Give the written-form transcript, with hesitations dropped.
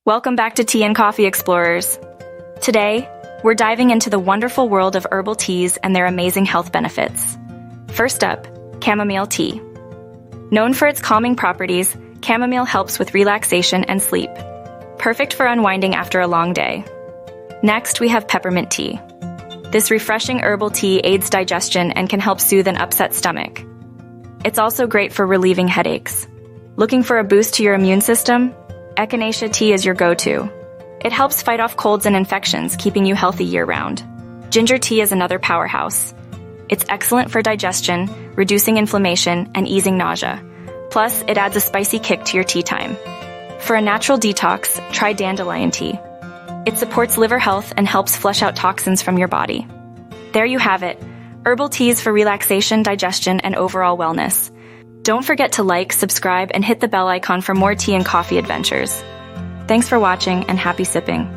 Welcome back to Tea and Coffee Explorers. Today, we're diving into the wonderful world of herbal teas and their amazing health benefits. First up, chamomile tea. Known for its calming properties, chamomile helps with relaxation and sleep. Perfect for unwinding after a long day. Next, we have peppermint tea. This refreshing herbal tea aids digestion and can help soothe an upset stomach. It's also great for relieving headaches. Looking for a boost to your immune system? Echinacea tea is your go-to. It helps fight off colds and infections, keeping you healthy year-round. Ginger tea is another powerhouse. It's excellent for digestion, reducing inflammation, and easing nausea. Plus, it adds a spicy kick to your tea time. For a natural detox, try dandelion tea. It supports liver health and helps flush out toxins from your body. There you have it, herbal teas for relaxation, digestion, and overall wellness. Don't forget to like, subscribe, and hit the bell icon for more tea and coffee adventures. Thanks for watching and happy sipping.